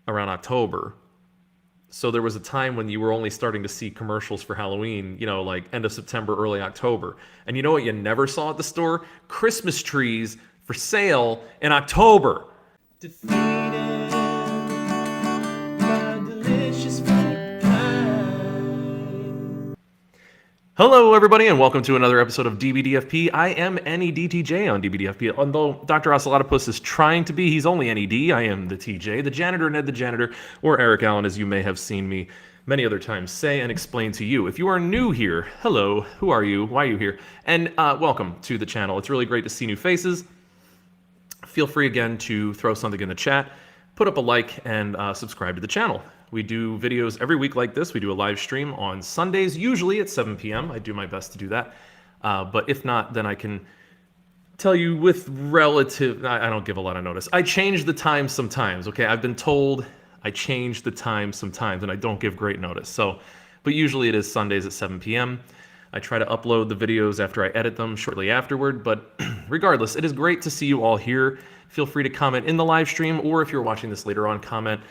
around October. So there was a time when you were only starting to see commercials for Halloween, like end of September, early October. And you know what you never saw at the store? Christmas trees for sale in October. Defeated by delicious fruit pie. Hello, everybody, and welcome to another episode of DBDFP. I am NEDTJ on DBDFP. Although Dr. Ocelotopus is trying to be, he's only NED. I am the TJ, the janitor, Ned the janitor, or Eric Allen, as you may have seen me many other times say and explain to you. If you are new here, hello, who are you? Why are you here? And welcome to the channel. It's really great to see new faces. Feel free again to throw something in the chat, put up a like, and subscribe to the channel. We do videos every week like this. We do a live stream on Sundays, usually at 7 p.m. I do my best to do that. But if not, then I can tell you with relative... I don't give a lot of notice. I change the time sometimes, okay? I've been told I change the time sometimes, and I don't give great notice. But usually it is Sundays at 7 p.m. I try to upload the videos after I edit them shortly afterward, but regardless, it is great to see you all here. Feel free to comment in the live stream, or if you're watching this later on, comment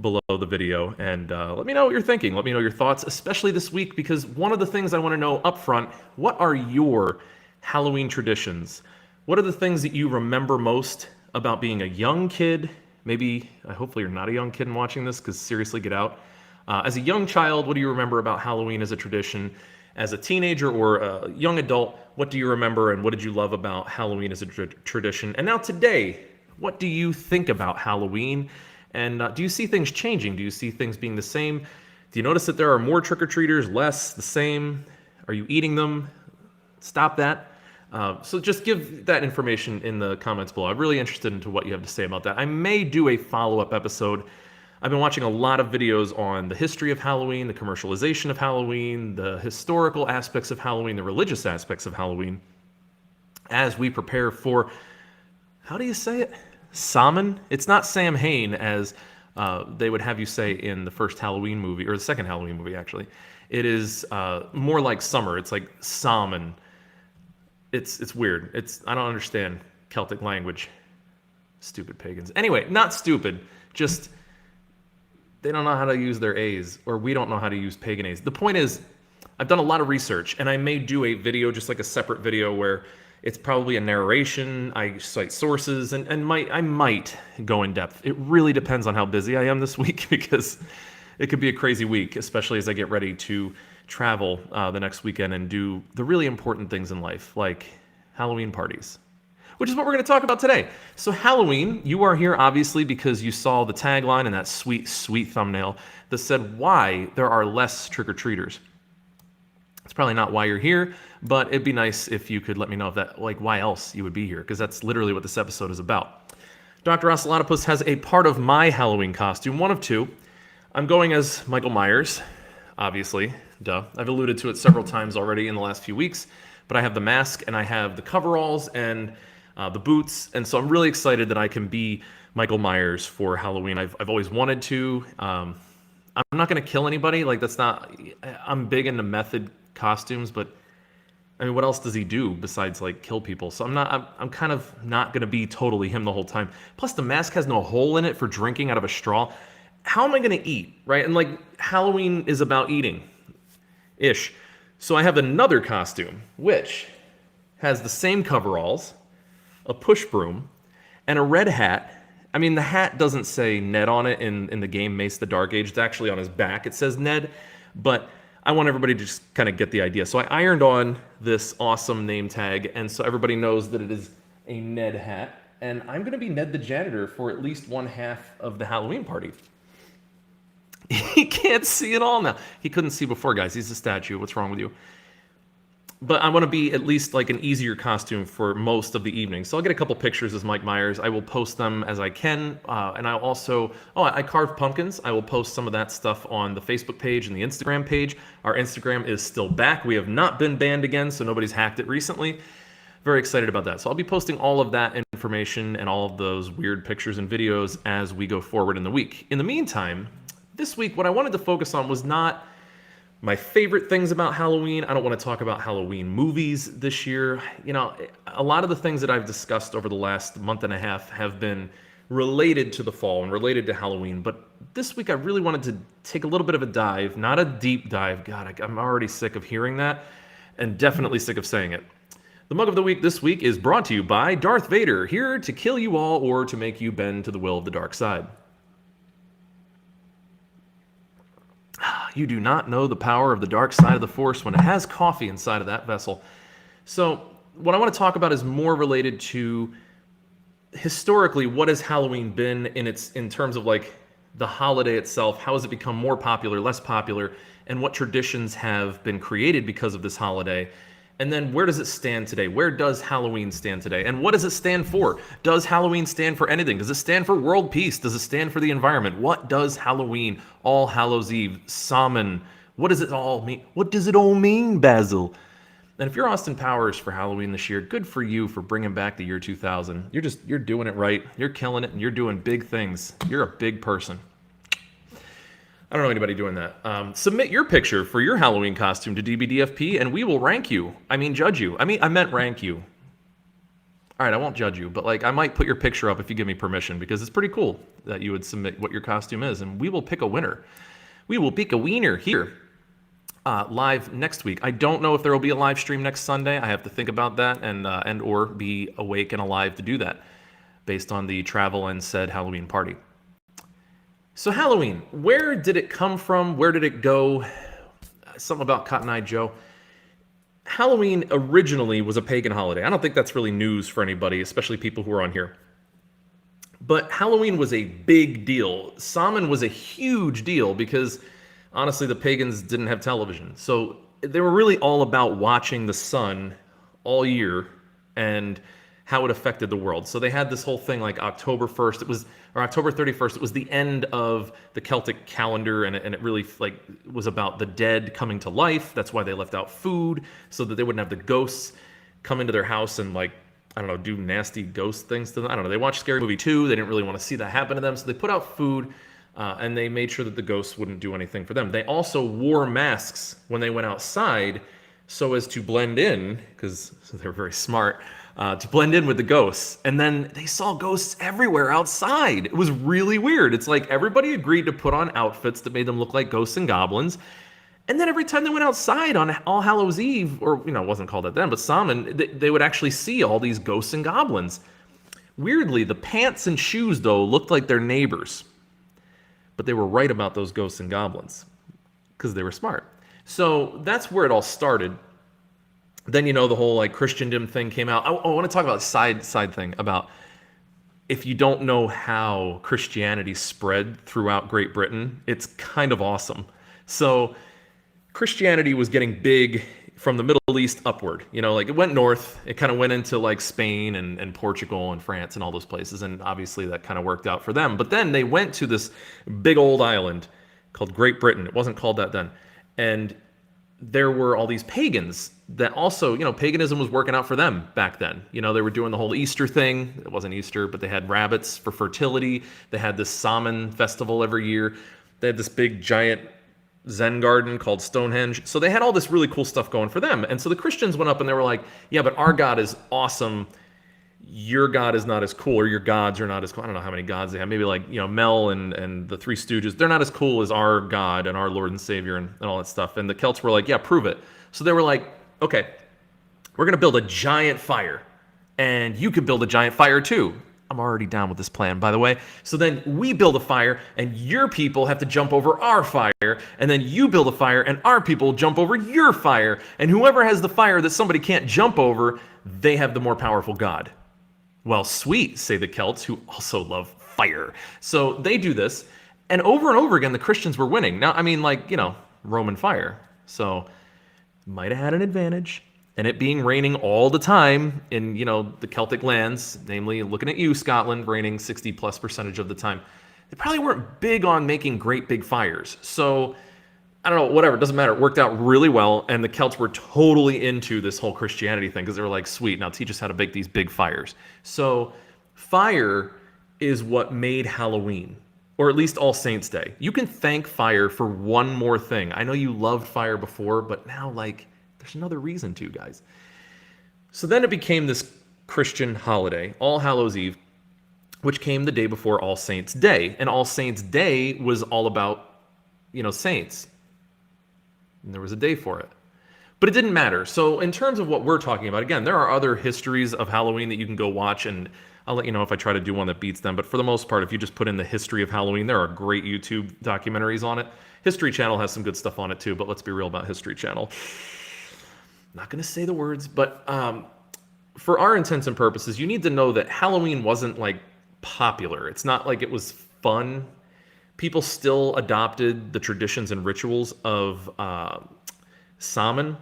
below the video and let me know what you're thinking. Let me know your thoughts, especially this week, because one of the things I want to know up front, what are your Halloween traditions? What are the things that you remember most about being a young kid? Maybe, hopefully you're not a young kid and watching this, because seriously, get out. As a young child, what do you remember about Halloween as a tradition? As a teenager or a young adult, what do you remember and what did you love about Halloween as a tradition? And now today, what do you think about Halloween? And do you see things changing? Do you see things being the same? Do you notice that there are more trick-or-treaters, less, the same? Are you eating them? Stop that. So just give that information in the comments below. I'm really interested into what you have to say about that. I may do a follow-up episode. I've been watching a lot of videos on the history of Halloween, the commercialization of Halloween, the historical aspects of Halloween, the religious aspects of Halloween, as we prepare for, how do you say it? Samhain? It's not Samhain, as they would have you say in the first Halloween movie, or the second Halloween movie, actually. It is more like summer. It's like Samhain. It's weird. I don't understand Celtic language. Stupid pagans. Anyway, not stupid, just... they don't know how to use their A's, or we don't know how to use pagan A's. The point is, I've done a lot of research, and I may do a video, just like a separate video, where it's probably a narration, I cite sources, and I might go in depth. It really depends on how busy I am this week, because it could be a crazy week, especially as I get ready to travel the next weekend and do the really important things in life, like Halloween parties. Which is what we're going to talk about today. So Halloween, you are here obviously because you saw the tagline and that sweet, sweet thumbnail that said why there are less trick-or-treaters. It's probably not why you're here, but it'd be nice if you could let me know if that, like, why else you would be here, because that's literally what this episode is about. Dr. Ocelotopus has a part of my Halloween costume, one of two. I'm going as Michael Myers, obviously, duh. I've alluded to it several times already in the last few weeks, but I have the mask and I have the coveralls and the boots, and so I'm really excited that I can be Michael Myers for Halloween. I've always wanted to. I'm not going to kill anybody. Like, that's not... I'm big into method costumes, but I mean, what else does he do besides, like, kill people? So I'm kind of not going to be totally him the whole time. Plus, the mask has no hole in it for drinking out of a straw. How am I going to eat, right? And, like, Halloween is about eating. Ish. So I have another costume, which has the same coveralls, a push broom, and a red hat. I mean, the hat doesn't say Ned on it in the game Mace the Dark Age. It's actually on his back. It says Ned, but I want everybody to just kind of get the idea. So I ironed on this awesome name tag, and so everybody knows that it is a Ned hat, and I'm going to be Ned the janitor for at least one half of the Halloween party. He can't see at all now. He couldn't see before, guys. He's a statue. What's wrong with you? But I want to be at least like an easier costume for most of the evening. So I'll get a couple pictures as Mike Myers. I will post them as I can. And I'll also, I carved pumpkins. I will post some of that stuff on the Facebook page and the Instagram page. Our Instagram is still back. We have not been banned again, so nobody's hacked it recently. Very excited about that. So I'll be posting all of that information and all of those weird pictures and videos as we go forward in the week. In the meantime, this week, what I wanted to focus on was not my favorite things about Halloween. I don't want to talk about Halloween movies this year. You know, a lot of the things that I've discussed over the last month and a half have been related to the fall and related to Halloween, but this week I really wanted to take a little bit of a dive, not a deep dive. God, I'm already sick of hearing that, and definitely sick of saying it. The mug of the week this week is brought to you by Darth Vader, here to kill you all or to make you bend to the will of the dark side. You do not know the power of the dark side of the Force when it has coffee inside of that vessel. So what I want to talk about is more related to historically, what has Halloween been in terms of like the holiday itself? How has it become more popular, less popular, and what traditions have been created because of this holiday? And then where does it stand today? Where does Halloween stand today? And what does it stand for? Does Halloween stand for anything? Does it stand for world peace? Does it stand for the environment? What does Halloween, All Hallows Eve, Samhain, what does it all mean? What does it all mean, Basil? And if you're Austin Powers for Halloween this year, good for you for bringing back the year 2000. You're doing it right. You're killing it, and you're doing big things. You're a big person. I don't know anybody doing that. Submit your picture for your Halloween costume to DBDFP, and we will rank you. I mean, judge you. I meant rank you. All right, I won't judge you, but like I might put your picture up if you give me permission, because it's pretty cool that you would submit what your costume is, and we will pick a winner. We will pick a wiener here. Live next week. I don't know if there will be a live stream next Sunday. I have to think about that and or be awake and alive to do that based on the travel and said Halloween party. So Halloween, where did it come from? Where did it go? Something about Cotton Eye Joe. Halloween originally was a pagan holiday. I don't think that's really news for anybody, especially people who are on here. But Halloween was a big deal. Samhain was a huge deal because honestly, the pagans didn't have television. So they were really all about watching the sun all year and how it affected the world. So they had this whole thing like October 1st, or October 31st, it was the end of the Celtic calendar, and it really like was about the dead coming to life. That's why they left out food, so that they wouldn't have the ghosts come into their house and like, I don't know, do nasty ghost things to them. I don't know. They watched Scary Movie 2. They didn't really want to see that happen to them, so they put out food. And they made sure that the ghosts wouldn't do anything for them. They also wore masks when they went outside so as to blend in, because they're very smart, to blend in with the ghosts. And then they saw ghosts everywhere outside. It was really weird. It's like everybody agreed to put on outfits that made them look like ghosts and goblins. And then every time they went outside on All Hallows Eve, or, it wasn't called that then, but Samhain, they would actually see all these ghosts and goblins. Weirdly, the pants and shoes, though, looked like their neighbors. But they were right about those ghosts and goblins because they were smart. So that's where it all started. Then, the whole like Christendom thing came out. I want to talk about a side thing about if you don't know how Christianity spread throughout Great Britain, it's kind of awesome. So Christianity was getting big from the Middle East upward. Like it went north, it kind of went into like Spain and Portugal and France and all those places, and obviously that kind of worked out for them. But then they went to this big old island called Great Britain. It wasn't called that then. And there were all these pagans that also, paganism was working out for them back then. They were doing the whole Easter thing. It wasn't Easter, but they had rabbits for fertility. They had this Samhain festival every year. They had this big giant Zen garden called Stonehenge. So they had all this really cool stuff going for them. And so the Christians went up and they were like, yeah, but our God is awesome. Your God is not as cool, or your gods are not as cool. I don't know how many gods they have. Maybe like, Mel and the Three Stooges. They're not as cool as our God and our Lord and Savior and all that stuff. And the Celts were like, yeah, prove it. So they were like, okay, we're going to build a giant fire. And you could build a giant fire too. I'm already down with this plan, by the way. So then we build a fire, and your people have to jump over our fire, and then you build a fire, and our people jump over your fire, and whoever has the fire that somebody can't jump over, they have the more powerful god. Well, sweet, say the Celts, who also love fire. So they do this, and over again, the Christians were winning. Now, Roman fire. So might have had an advantage. And it being raining all the time in, the Celtic lands, namely looking at you, Scotland, raining 60+% of the time. They probably weren't big on making great big fires. So, I don't know, whatever, it doesn't matter. It worked out really well, and the Celts were totally into this whole Christianity thing because they were like, sweet, now teach us how to bake these big fires. So, fire is what made Halloween, or at least All Saints Day. You can thank fire for one more thing. I know you loved fire before, but now, there's another reason to, guys. So then it became this Christian holiday, All Hallows Eve. which came the day before All Saints' Day. And All Saints' Day was all about, saints. And there was a day for it. But it didn't matter. So in terms of what we're talking about, again, there are other histories of Halloween that you can go watch, and I'll let you know if I try to do one that beats them. But for the most part, if you just put in the history of Halloween, there are great YouTube documentaries on it. History Channel has some good stuff on it too, but let's be real about History Channel. Not going to say the words, but for our intents and purposes, you need to know that Halloween wasn't like popular. It's not like it was fun. People still adopted the traditions and rituals of Samhain,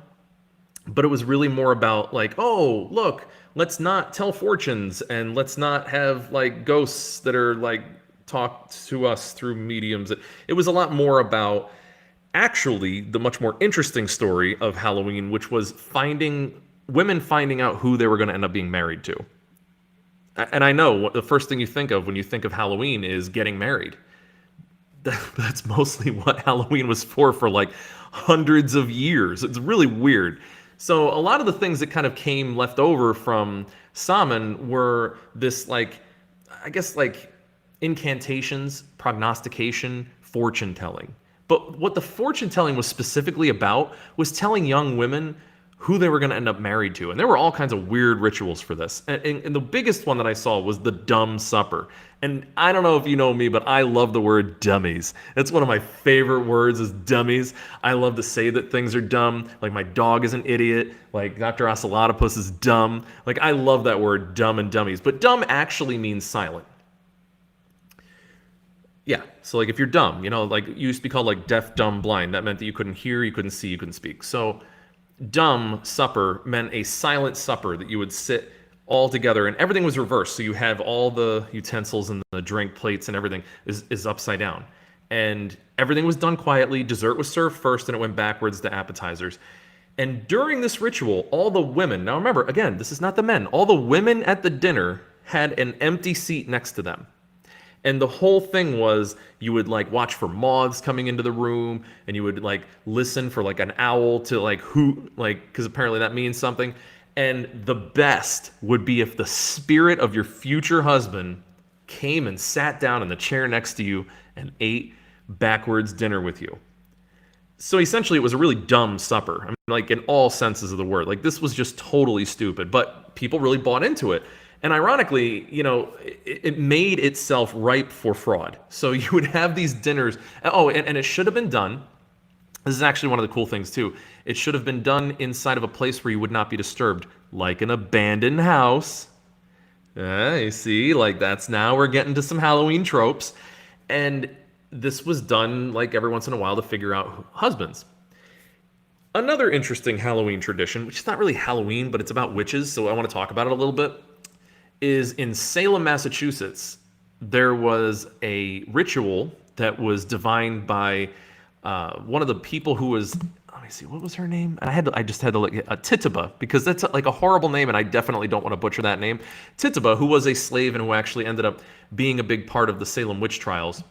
but it was really more about like, oh, look, let's not tell fortunes and let's not have like ghosts that are like talk to us through mediums. It was a lot more about actually the much more interesting story of Halloween, which was women finding out who they were going to end up being married to. And I know the first thing you think of when you think of Halloween is getting married. That's mostly what Halloween was for like hundreds of years. It's really weird. So a lot of the things that kind of came left over from Samhain were this like, I guess like incantations, prognostication, fortune telling. But what the fortune telling was specifically about was telling young women who they were going to end up married to. And there were all kinds of weird rituals for this. And the biggest one that I saw was the dumb supper. And I don't know if you know me, but I love the word dummies. It's one of my favorite words is dummies. I love to say that things are dumb. Like my dog is an idiot. Like Dr. Ocelotopus is dumb. Like I love that word, dumb and dummies. But dumb actually means silent. Yeah, so like if you're dumb, like you used to be called like deaf, dumb, blind. That meant that you couldn't hear, you couldn't see, you couldn't speak. So dumb supper meant a silent supper that you would sit all together and everything was reversed. So you have all the utensils and the drink plates and everything is upside down. And everything was done quietly. Dessert was served first and it went backwards to appetizers. And during this ritual, all the women, now remember, again, this is not the men, all the women at the dinner had an empty seat next to them. And the whole thing was you would like watch for moths coming into the room and you would like listen for like an owl to like because apparently that means something. And the best would be if the spirit of your future husband came and sat down in the chair next to you and ate backwards dinner with you. So essentially it was a really dumb supper. I mean, like in all senses of the word. Like this was just totally stupid, but people really bought into it. And ironically, it made itself ripe for fraud. So you would have these dinners. Oh, and it should have been done. This is actually one of the cool things, too. It should have been done inside of a place where you would not be disturbed, like an abandoned house. You see, like now we're getting to some Halloween tropes. And this was done like every once in a while to figure out husbands. Another interesting Halloween tradition, which is not really Halloween, but it's about witches, so I want to talk about it a little bit, is in Salem, Massachusetts, there was a ritual that was divined by one of the people who was, let me see, what was her name? I just had to look, Tituba, because that's like a horrible name, and I definitely don't want to butcher that name. Tituba, who was a slave and who actually ended up being a big part of the Salem witch trials,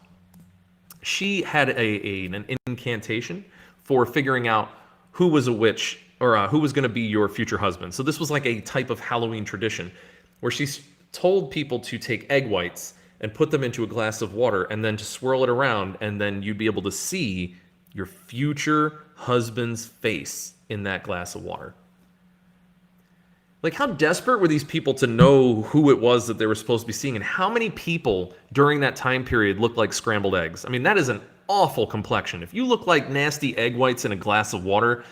she had an incantation for figuring out who was a witch or who was going to be your future husband. So this was like a type of Halloween tradition where she told people to take egg whites and put them into a glass of water and then to swirl it around, and then you'd be able to see your future husband's face in that glass of water. Like, how desperate were these people to know who it was that they were supposed to be seeing, and how many people during that time period looked like scrambled eggs? I mean, that is an awful complexion. If you look like nasty egg whites in a glass of water,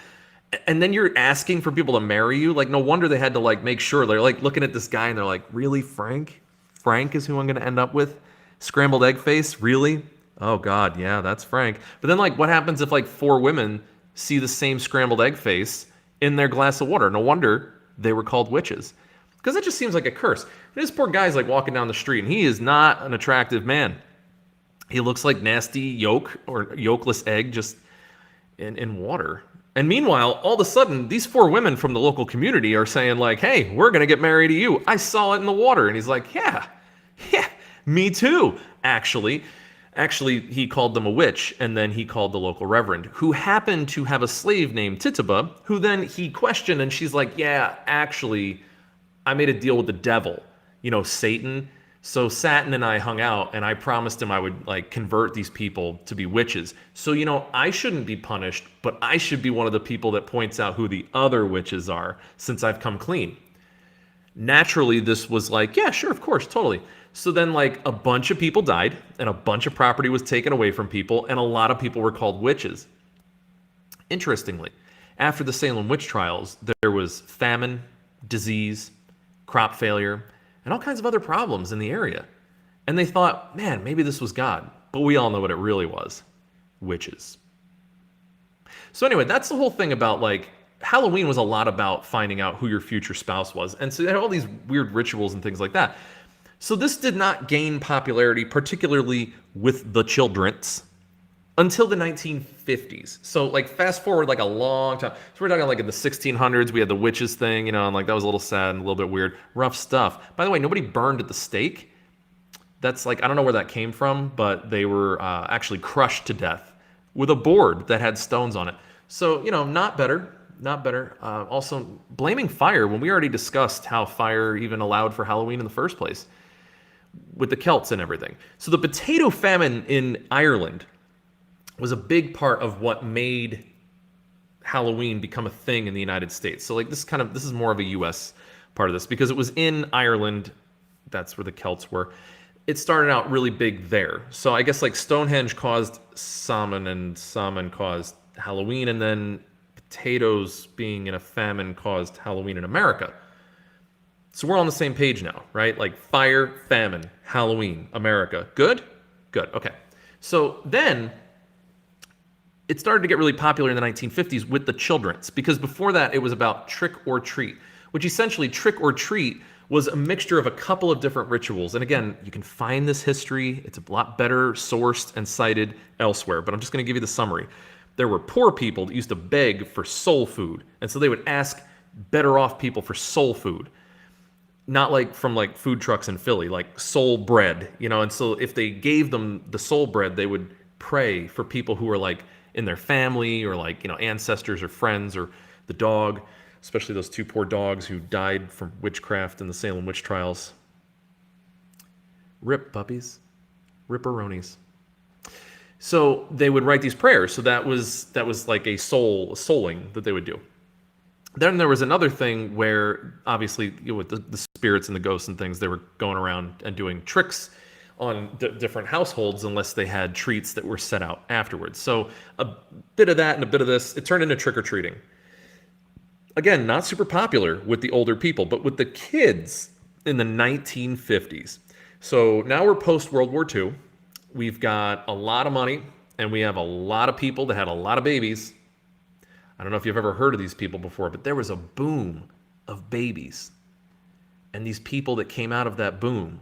and then you're asking for people to marry you, like, no wonder they had to, like, make sure. They're, like, looking at this guy, and they're like, really, Frank? Frank is who I'm going to end up with? Scrambled egg face? Really? Oh, God, yeah, that's Frank. But then, like, what happens if, like, 4 women see the same scrambled egg face in their glass of water? No wonder they were called witches. Because it just seems like a curse. This poor guy's, like, walking down the street, and he is not an attractive man. He looks like nasty yolk or yolkless egg just in water. And meanwhile, all of a sudden, these 4 women from the local community are saying like, hey, we're going to get married to you. I saw it in the water. And he's like, yeah, me too, actually. Actually, he called them a witch, and then he called the local reverend, who happened to have a slave named Tituba, who then he questioned, and she's like, yeah, actually, I made a deal with the devil, Satan. So Satin and I hung out, and I promised him I would like convert these people to be witches. So, I shouldn't be punished, but I should be one of the people that points out who the other witches are since I've come clean. Naturally, this was like, yeah, sure, of course, totally. So then, like, a bunch of people died, and a bunch of property was taken away from people, and a lot of people were called witches. Interestingly, after the Salem witch trials, there was famine, disease, crop failure, and all kinds of other problems in the area. And they thought, man, maybe this was God. But we all know what it really was: witches. So anyway, that's the whole thing about like Halloween was a lot about finding out who your future spouse was. And so they had all these weird rituals and things like that. So this did not gain popularity, particularly with the children's, until the 1950s. So like fast forward like a long time. So we're talking like in the 1600s, we had the witches thing, and like that was a little sad and a little bit weird. Rough stuff. By the way, nobody burned at the stake. That's like, I don't know where that came from, but they were actually crushed to death with a board that had stones on it. So, not better. Not better. Also, blaming fire when we already discussed how fire even allowed for Halloween in the first place with the Celts and everything. So the potato famine in Ireland was a big part of what made Halloween become a thing in the United States. So like this is more of a US part of this because it was in Ireland. That's where the Celts were. It started out really big there. So I guess like Stonehenge caused Samhain and Samhain caused Halloween, and then potatoes being in a famine caused Halloween in America. So we're on the same page now, right? Like fire, famine, Halloween, America. Good? Good. Okay. So then it started to get really popular in the 1950s with the children's, because before that it was about trick or treat, which essentially trick or treat was a mixture of a couple of different rituals. And again, you can find this history. It's a lot better sourced and cited elsewhere, but I'm just going to give you the summary. There were poor people that used to beg for soul food, and so they would ask better off people for soul food. Not like from like food trucks in Philly, like soul bread, and so if they gave them the soul bread, they would pray for people who were like in their family or like, ancestors or friends or the dog, especially those two poor dogs who died from witchcraft in the Salem witch trials. Rip puppies, ripperonis. So they would write these prayers. So that was like a souling that they would do. Then there was another thing where obviously with the spirits and the ghosts and things, they were going around and doing tricks on different households unless they had treats that were set out afterwards. So a bit of that and a bit of this, it turned into trick-or-treating. Again, not super popular with the older people, but with the kids in the 1950s. So now we're post-World War II. We've got a lot of money, and we have a lot of people that had a lot of babies. I don't know if you've ever heard of these people before, but there was a boom of babies. And these people that came out of that boom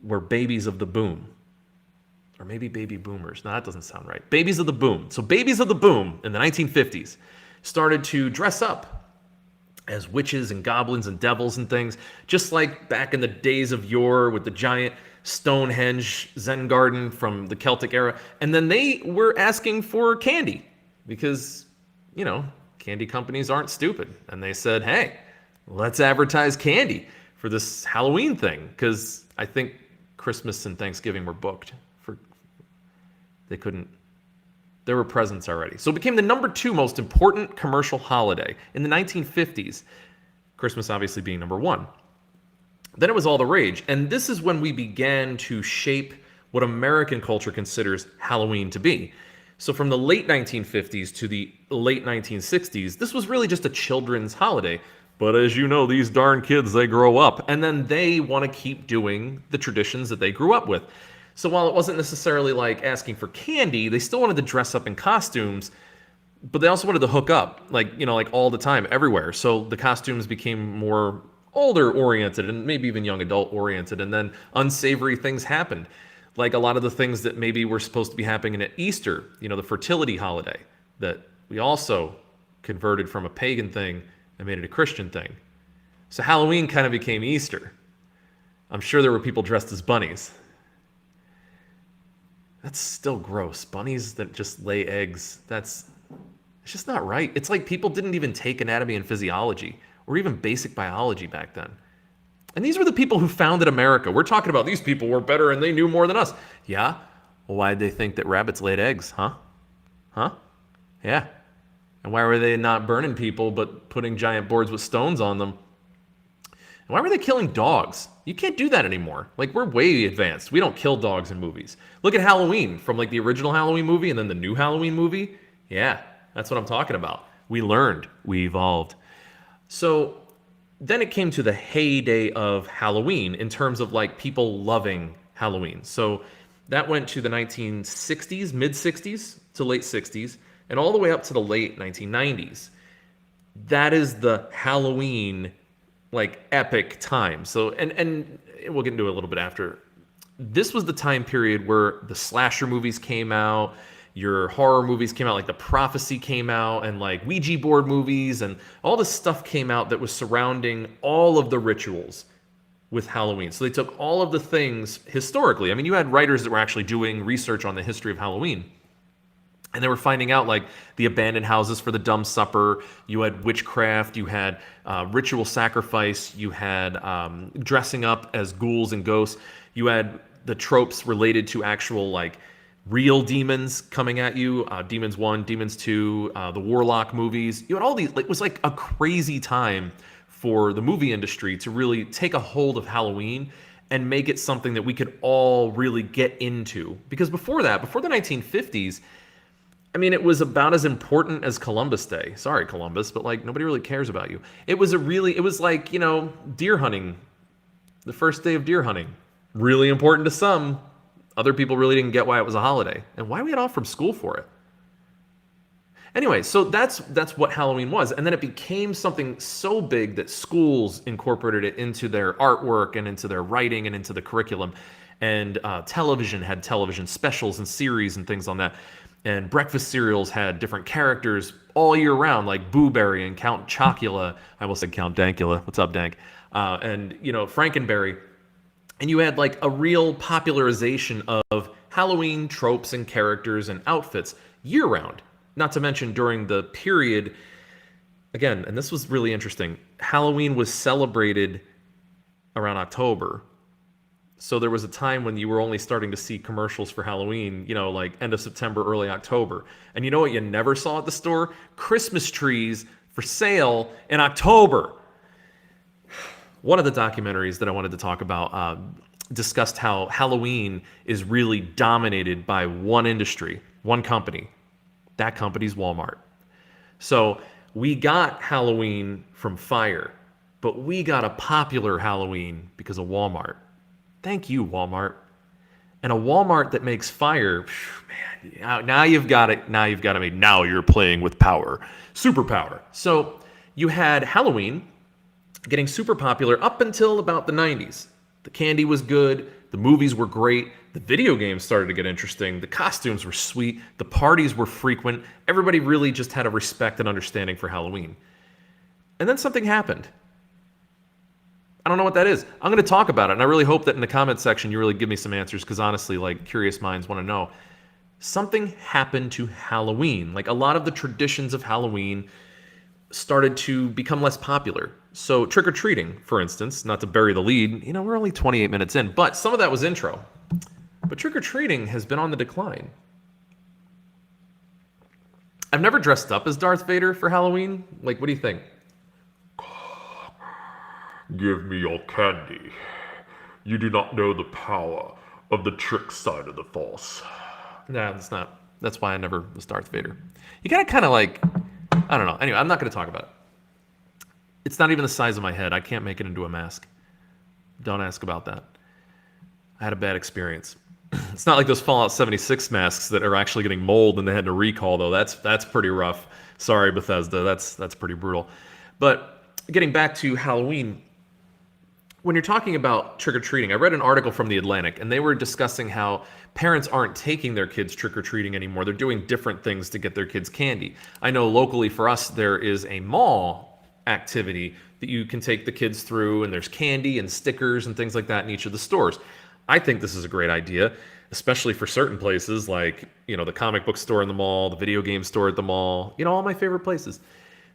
were babies of the boom. Or maybe baby boomers. No, that doesn't sound right. Babies of the boom. So babies of the boom in the 1950s started to dress up as witches and goblins and devils and things, just like back in the days of yore with the giant Stonehenge Zen garden from the Celtic era. And then they were asking for candy because, candy companies aren't stupid. And they said, hey, let's advertise candy for this Halloween thing, because I think Christmas and Thanksgiving were booked. There were presents already. So it became the number 2 most important commercial holiday in the 1950s, Christmas obviously being number 1. Then it was all the rage, and this is when we began to shape what American culture considers Halloween to be. So from the late 1950s to the late 1960s, this was really just a children's holiday. But as you know, these darn kids, they grow up, and then they want to keep doing the traditions that they grew up with. So while it wasn't necessarily like asking for candy, they still wanted to dress up in costumes, but they also wanted to hook up, like all the time, everywhere. So the costumes became more older oriented and maybe even young adult oriented, and then unsavory things happened. Like a lot of the things that maybe were supposed to be happening at Easter, the fertility holiday that we also converted from a pagan thing and made it a Christian thing. So Halloween kind of became Easter. I'm sure there were people dressed as bunnies. That's still gross. Bunnies that just lay eggs, it's just not right. It's like people didn't even take anatomy and physiology or even basic biology back then. And these were the people who founded America. We're talking about these people were better and they knew more than us. Yeah? Well, why did they think that rabbits laid eggs, huh? Huh? Yeah. And why were they not burning people but putting giant boards with stones on them? And why were they killing dogs? You can't do that anymore. Like, we're way advanced. We don't kill dogs in movies. Look at Halloween, from like the original Halloween movie and then the new Halloween movie. Yeah, that's what I'm talking about. We learned. We evolved. So then it came to the heyday of Halloween in terms of like people loving Halloween. So that went to the 1960s, mid 60s to late 60s, and all the way up to the late 1990s. That is the Halloween like epic time. So and we'll get into it a little bit after. This was the time period where the slasher movies came out, your horror movies came out, like The Prophecy came out, and like Ouija board movies, and all this stuff came out that was surrounding all of the rituals with Halloween. So they took all of the things historically. I mean, you had writers that were actually doing research on the history of Halloween. And they were finding out like the abandoned houses for the dumb supper. You had witchcraft. You had ritual sacrifice. You had dressing up as ghouls and ghosts. You had the tropes related to actual like real demons coming at you. Demons 1, Demons 2, the Warlock movies. You had all these. Like, it was like a crazy time for the movie industry to really take a hold of Halloween and make it something that we could all really get into. Because before that, before the 1950s, I mean, it was about as important as Columbus Day. Sorry, Columbus, but like nobody really cares about you. It was like, you know, deer hunting, the first day of deer hunting. Really important to some. Other people really didn't get why it was a holiday. And why we get off from school for it. Anyway, so that's what Halloween was. And then it became something so big that schools incorporated it into their artwork and into their writing and into the curriculum. And television had television specials and series and things on that. And breakfast cereals had different characters all year round, like Boo Berry and Count Chocula. I almost said Count Dankula. What's up, Dank? And, you know, Frankenberry. And you had like a real popularization of Halloween tropes and characters and outfits year round. Not to mention during the period, again, and this was really interesting, Halloween was celebrated around October. So there was a time when you were only starting to see commercials for Halloween, you know, like end of September, early October. And you know what you never saw at the store? Christmas trees for sale in October. One of the documentaries that I wanted to talk about discussed how Halloween is really dominated by one industry, one company. That company's Walmart. So we got Halloween from fire, but we got a popular Halloween because of Walmart. Thank you, Walmart. And a Walmart that makes fire, man, now you've got it. Now you've got to make, now you're playing with power, superpower. So you had Halloween getting super popular up until about the 90s. The candy was good. The movies were great. The video games started to get interesting. The costumes were sweet. The parties were frequent. Everybody really just had a respect and understanding for Halloween. And then something happened. I don't know what that is. I'm going to talk about it, and I really hope that in the comment section you really give me some answers, because honestly, like, curious minds want to know. Something happened to Halloween. Like, a lot of the traditions of Halloween started to become less popular. So trick-or-treating, for instance, not to bury the lead, you know, we're only 28 minutes in, but some of that was intro. But trick-or-treating has been on the decline. I've never dressed up as Darth Vader for Halloween. Like, what do you think? Give me your candy. You do not know the power of the trick side of the Force. No, that's not. That's why I never was Darth Vader. You gotta kind of like, I don't know. Anyway, I'm not gonna talk about it. It's not even the size of my head. I can't make it into a mask. Don't ask about that. I had a bad experience. It's not like those Fallout 76 masks that are actually getting mold and they had to recall, though. That's pretty rough. Sorry, Bethesda. That's pretty brutal. But getting back to Halloween, when you're talking about trick-or-treating, I read an article from The Atlantic, and they were discussing how parents aren't taking their kids trick-or-treating anymore. They're doing different things to get their kids candy. I know locally for us, there is a mall activity that you can take the kids through, and there's candy and stickers and things like that in each of the stores. I think this is a great idea, especially for certain places like, you know, the comic book store in the mall, the video game store at the mall, you know, all my favorite places.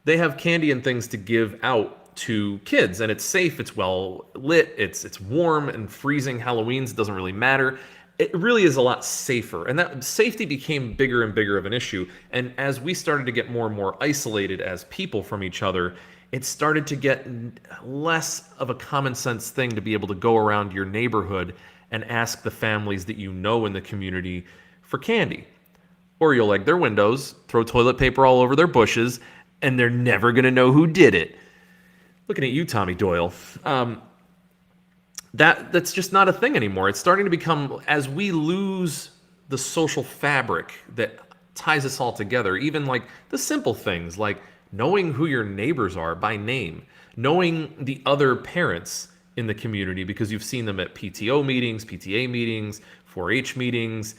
They have candy and things to give out to kids, and it's safe, it's well lit, it's warm, and freezing Halloweens doesn't really matter. It really is a lot safer, and that safety became bigger and bigger of an issue. And as we started to get more and more isolated as people from each other, it started to get less of a common sense thing to be able to go around your neighborhood and ask the families that you know in the community for candy. Or you'll egg their windows, throw toilet paper all over their bushes, and they're never going to know who did it. Looking at you, Tommy Doyle. That's just not a thing anymore. It's starting to become, as we lose the social fabric that ties us all together, even like the simple things like knowing who your neighbors are by name, knowing the other parents in the community because you've seen them at PTO meetings, PTA meetings, 4-H meetings,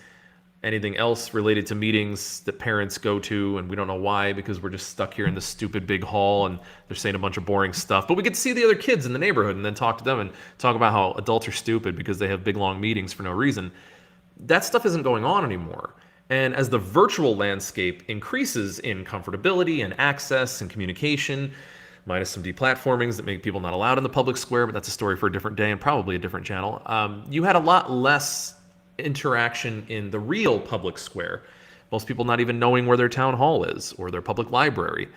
anything else related to meetings that parents go to, and we don't know why because we're just stuck here in this stupid big hall and they're saying a bunch of boring stuff. But we get to see the other kids in the neighborhood and then talk to them and talk about how adults are stupid because they have big long meetings for no reason. That stuff isn't going on anymore. And as the virtual landscape increases in comfortability and access and communication, minus some deplatformings that make people not allowed in the public square, but that's a story for a different day and probably a different channel, you had a lot less interaction in the real public square. Most people not even knowing where their town hall is or their public library.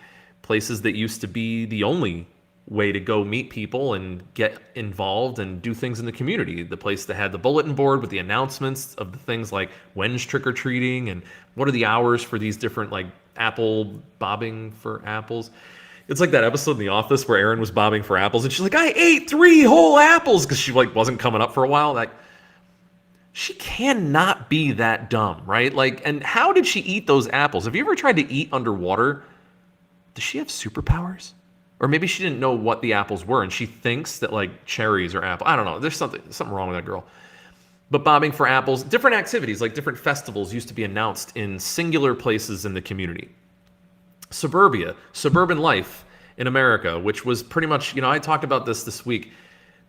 Places that used to be the only way to go meet people and get involved and do things in the community. The place that had the bulletin board with the announcements of the things like when's trick-or-treating and what are the hours for these different like apple bobbing for apples. It's like that episode in The Office where Erin was bobbing for apples and she's like, I ate 3 whole apples because she like wasn't coming up for a while. Like, she cannot be that dumb, right? Like, and how did she eat those apples? Have you ever tried to eat underwater? Does she have superpowers? Or maybe she didn't know what the apples were and she thinks that like cherries are apple. I don't know. There's something wrong with that girl. But bobbing for apples, different activities, like different festivals used to be announced in singular places in the community. Suburbia, suburban life in America, which was pretty much, I talked about this week,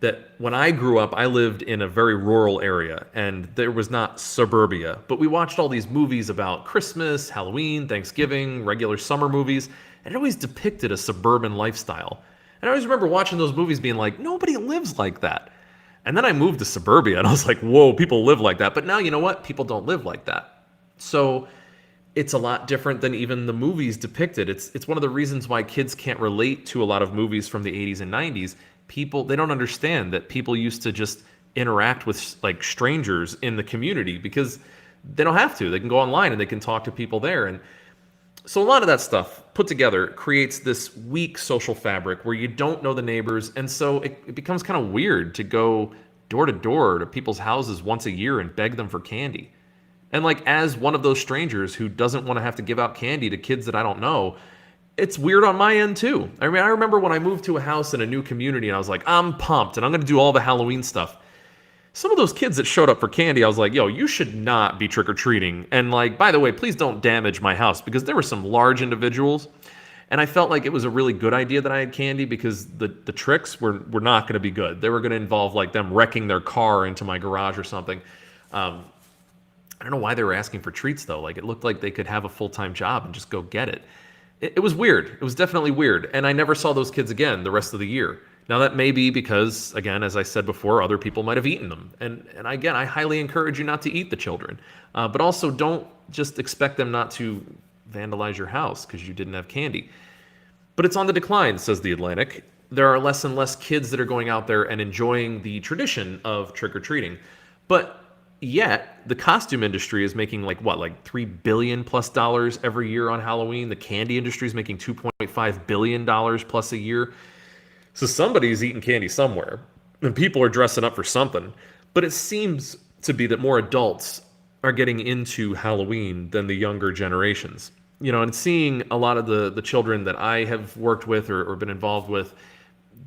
that when I grew up, I lived in a very rural area and there was not suburbia. But we watched all these movies about Christmas, Halloween, Thanksgiving, regular summer movies, and it always depicted a suburban lifestyle. And I always remember watching those movies being like, nobody lives like that. And then I moved to suburbia and I was like, whoa, people live like that. But now, you know what? People don't live like that. So it's a lot different than even the movies depicted. It's one of the reasons why kids can't relate to a lot of movies from the 80s and 90s. They don't understand that people used to just interact with like strangers in the community because they don't have to. They can go online and they can talk to people there. And so a lot of that stuff put together creates this weak social fabric where you don't know the neighbors. And so it becomes kind of weird to go door to door to people's houses once a year and beg them for candy. And like, as one of those strangers who doesn't want to have to give out candy to kids that I don't know, it's weird on my end too. I mean, I remember when I moved to a house in a new community and I was like, I'm pumped and I'm going to do all the Halloween stuff. Some of those kids that showed up for candy, I was like, yo, you should not be trick-or-treating. And like, by the way, please don't damage my house, because there were some large individuals and I felt like it was a really good idea that I had candy because the tricks were not going to be good. They were going to involve like them wrecking their car into my garage or something. I don't know why they were asking for treats though. Like, it looked like they could have a full-time job and just go get it. It was weird. It was definitely weird. And I never saw those kids again the rest of the year. Now, that may be because, again, as I said before, other people might have eaten them. And again, I highly encourage you not to eat the children. But also don't just expect them not to vandalize your house because you didn't have candy. But it's on the decline, says The Atlantic. There are less and less kids that are going out there and enjoying the tradition of trick-or-treating. But yet, the costume industry is making like $3 billion plus every year on Halloween. The candy industry is making $2.5 billion plus a year. So somebody's eating candy somewhere, and people are dressing up for something. But it seems to be that more adults are getting into Halloween than the younger generations. And seeing a lot of the children that I have worked with or been involved with,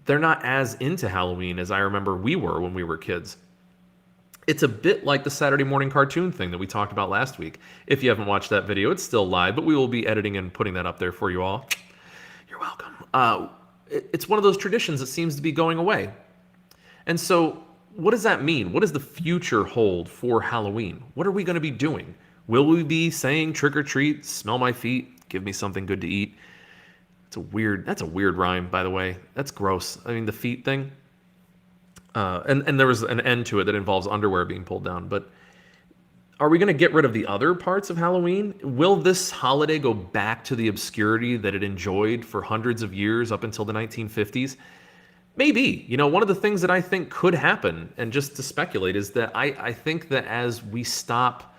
they're not as into Halloween as I remember we were when we were kids. It's a bit like the Saturday morning cartoon thing that we talked about last week. If you haven't watched that video, it's still live, but we will be editing and putting that up there for you all. You're welcome. It's one of those traditions that seems to be going away. And so what does that mean? What does the future hold for Halloween? What are we going to be doing? Will we be saying trick or treat, smell my feet, give me something good to eat? That's a weird rhyme, by the way. That's gross. I mean, the feet thing. And there was an end to it that involves underwear being pulled down. But are we going to get rid of the other parts of Halloween? Will this holiday go back to the obscurity that it enjoyed for hundreds of years up until the 1950s? Maybe. One of the things that I think could happen, and just to speculate, is that I think that as we stop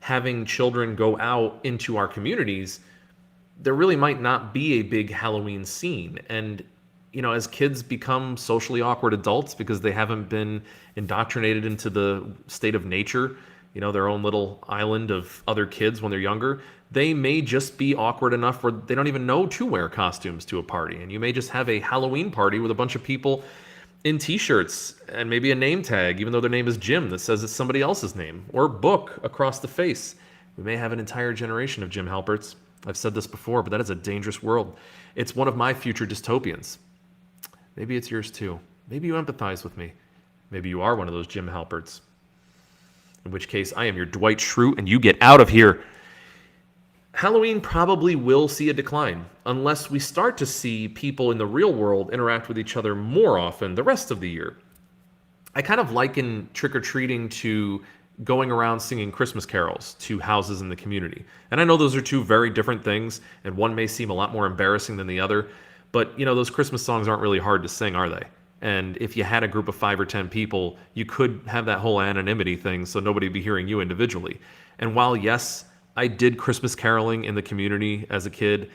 having children go out into our communities, there really might not be a big Halloween scene. And, as kids become socially awkward adults because they haven't been indoctrinated into the state of nature, their own little island of other kids when they're younger, they may just be awkward enough where they don't even know to wear costumes to a party. And you may just have a Halloween party with a bunch of people in t-shirts and maybe a name tag, even though their name is Jim, that says it's somebody else's name, or book across the face. We may have an entire generation of Jim Halperts. I've said this before, but that is a dangerous world. It's one of my future dystopians. Maybe it's yours too. Maybe you empathize with me. Maybe you are one of those Jim Halperts. In which case, I am your Dwight Schrute, and you get out of here. Halloween probably will see a decline unless we start to see people in the real world interact with each other more often the rest of the year. I kind of liken trick-or-treating to going around singing Christmas carols to houses in the community. And I know those are two very different things, and one may seem a lot more embarrassing than the other, but those Christmas songs aren't really hard to sing, are they? And if you had a group of 5 or 10 people, you could have that whole anonymity thing so nobody would be hearing you individually. And while, yes, I did Christmas caroling in the community as a kid,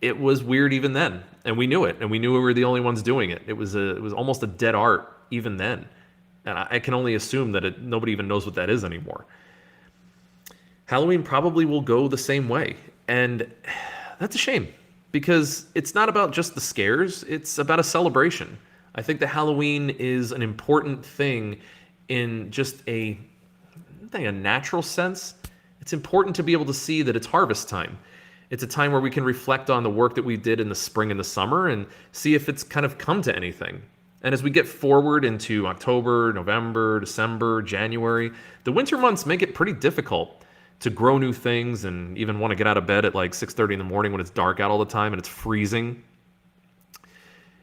it was weird even then. And we knew it, and we knew we were the only ones doing it. It was almost a dead art even then. And I can only assume that nobody even knows what that is anymore. Halloween probably will go the same way. And that's a shame, because it's not about just the scares, it's about a celebration. I think that Halloween is an important thing in just a natural sense. It's important to be able to see that it's harvest time. It's a time where we can reflect on the work that we did in the spring and the summer and see if it's kind of come to anything. And as we get forward into October, November, December, January, the winter months make it pretty difficult to grow new things and even want to get out of bed at like 6:30 in the morning when it's dark out all the time and it's freezing.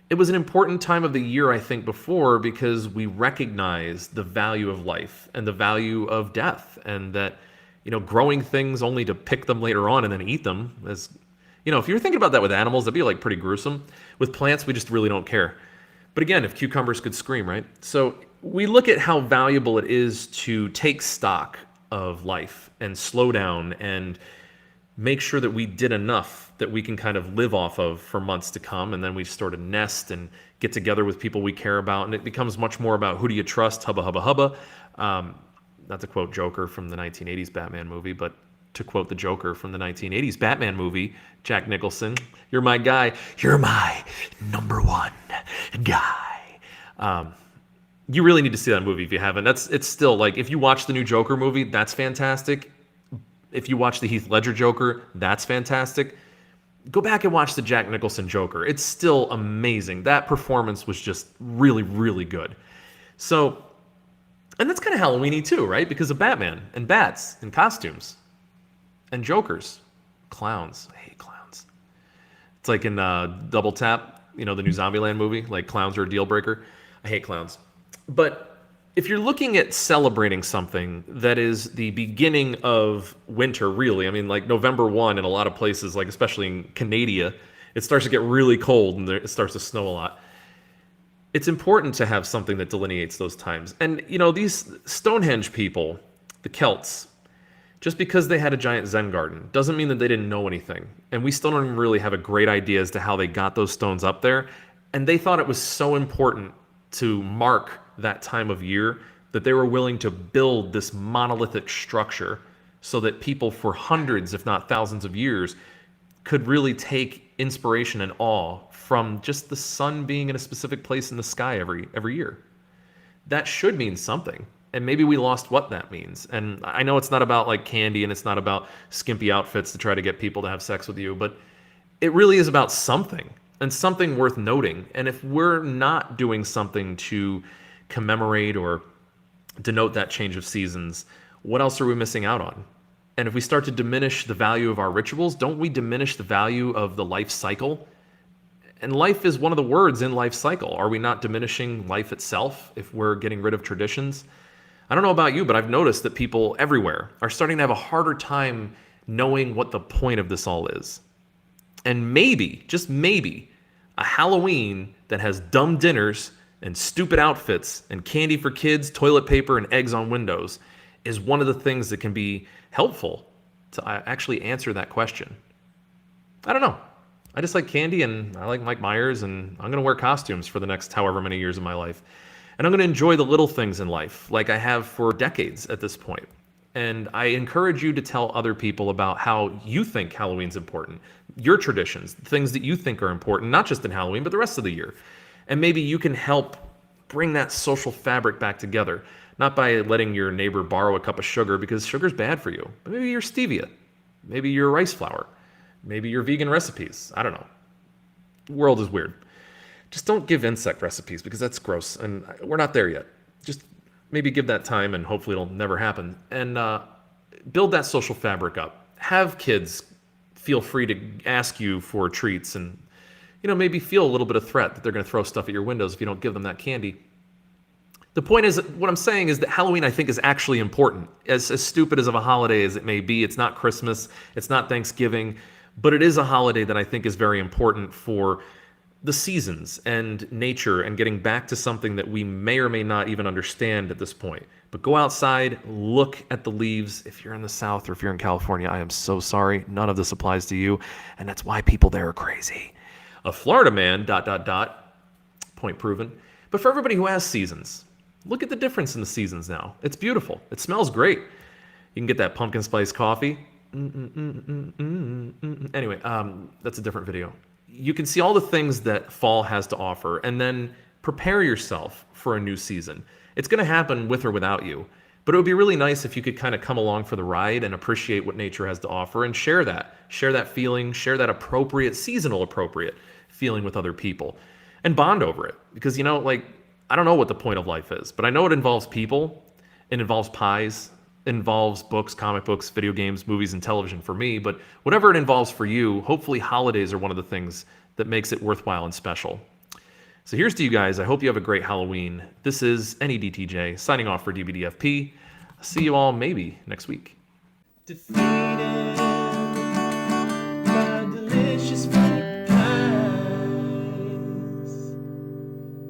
It was an important time of the year, I think, before, because we recognized the value of life and the value of death, and that, growing things only to pick them later on and then eat them, as, if you were thinking about that with animals, that'd be like pretty gruesome. With plants, we just really don't care. But again, if cucumbers could scream, right? So we look at how valuable it is to take stock of life and slow down and make sure that we did enough that we can kind of live off of for months to come. And then we sort of nest and get together with people we care about. And it becomes much more about who do you trust, hubba, hubba, hubba. Not to quote Joker from the 1980s Batman movie, but to quote the Joker from the 1980s Batman movie, Jack Nicholson, you're my guy. You're my number one guy. You really need to see that movie if you haven't. It's still like, if you watch the new Joker movie, that's fantastic. If you watch the Heath Ledger Joker, that's fantastic. Go back and watch the Jack Nicholson Joker. It's still amazing. That performance was just really, really good. So, and that's kind of Halloween-y too, right? Because of Batman and bats and costumes and Jokers. Clowns. I hate clowns. It's like in Double Tap, the new Zombieland movie, like clowns are a deal breaker. I hate clowns. But if you're looking at celebrating something that is the beginning of winter, really, I mean, like November 1 in a lot of places, like especially in Canada, it starts to get really cold and it starts to snow a lot. It's important to have something that delineates those times. And, these Stonehenge people, the Celts, just because they had a giant Zen garden doesn't mean that they didn't know anything. And we still don't even really have a great idea as to how they got those stones up there. And they thought it was so important to mark that time of year that they were willing to build this monolithic structure so that people for hundreds, if not thousands of years, could really take inspiration and awe from just the sun being in a specific place in the sky every year. That should mean something. And maybe we lost what that means. And I know it's not about like candy and it's not about skimpy outfits to try to get people to have sex with you, but it really is about something, and something worth noting. And if we're not doing something to commemorate or denote that change of seasons, what else are we missing out on? And if we start to diminish the value of our rituals, don't we diminish the value of the life cycle? And life is one of the words in life cycle. Are we not diminishing life itself if we're getting rid of traditions? I don't know about you, but I've noticed that people everywhere are starting to have a harder time knowing what the point of this all is. And maybe, just maybe, a Halloween that has dumb dinners and stupid outfits and candy for kids, toilet paper, and eggs on windows is one of the things that can be helpful to actually answer that question. I don't know. I just like candy and I like Mike Myers, and I'm going to wear costumes for the next however many years of my life. And I'm going to enjoy the little things in life like I have for decades at this point. And I encourage you to tell other people about how you think Halloween's important, your traditions, things that you think are important, not just in Halloween, but the rest of the year. And maybe you can help bring that social fabric back together, not by letting your neighbor borrow a cup of sugar because sugar's bad for you, but maybe your stevia, maybe your rice flour, maybe your vegan recipes. I don't know. The world is weird. Just don't give insect recipes because that's gross, and we're not there yet. Just maybe give that time, and hopefully it'll never happen. And build that social fabric up. Have kids feel free to ask you for treats, and maybe feel a little bit of threat that they're going to throw stuff at your windows if you don't give them that candy. The point is, what I'm saying is that Halloween, I think, is actually important. As stupid as of a holiday as it may be, it's not Christmas, it's not Thanksgiving, but it is a holiday that I think is very important for the seasons and nature and getting back to something that we may or may not even understand at this point. But go outside, look at the leaves. If you're in the South or if you're in California, I am so sorry. None of this applies to you, and that's why people there are crazy. A Florida man, ... point proven. But for everybody who has seasons, look at the difference in the seasons now. It's beautiful. It smells great. You can get that pumpkin spice coffee. Anyway, that's a different video. You can see all the things that fall has to offer, and then prepare yourself for a new season. It's going to happen with or without you, but it would be really nice if you could kind of come along for the ride and appreciate what nature has to offer and share that feeling, share that seasonal appropriate feeling with other people, and bond over it. Because I don't know what the point of life is, but I know it involves people, it involves pies, it involves books, comic books, video games, movies, and television for me. But whatever it involves for you, hopefully holidays are one of the things that makes it worthwhile and special. So here's to you guys. I hope you have a great Halloween. This is NEDTJ signing off for DBDFP. I'll see you all maybe next week. Defeated by delicious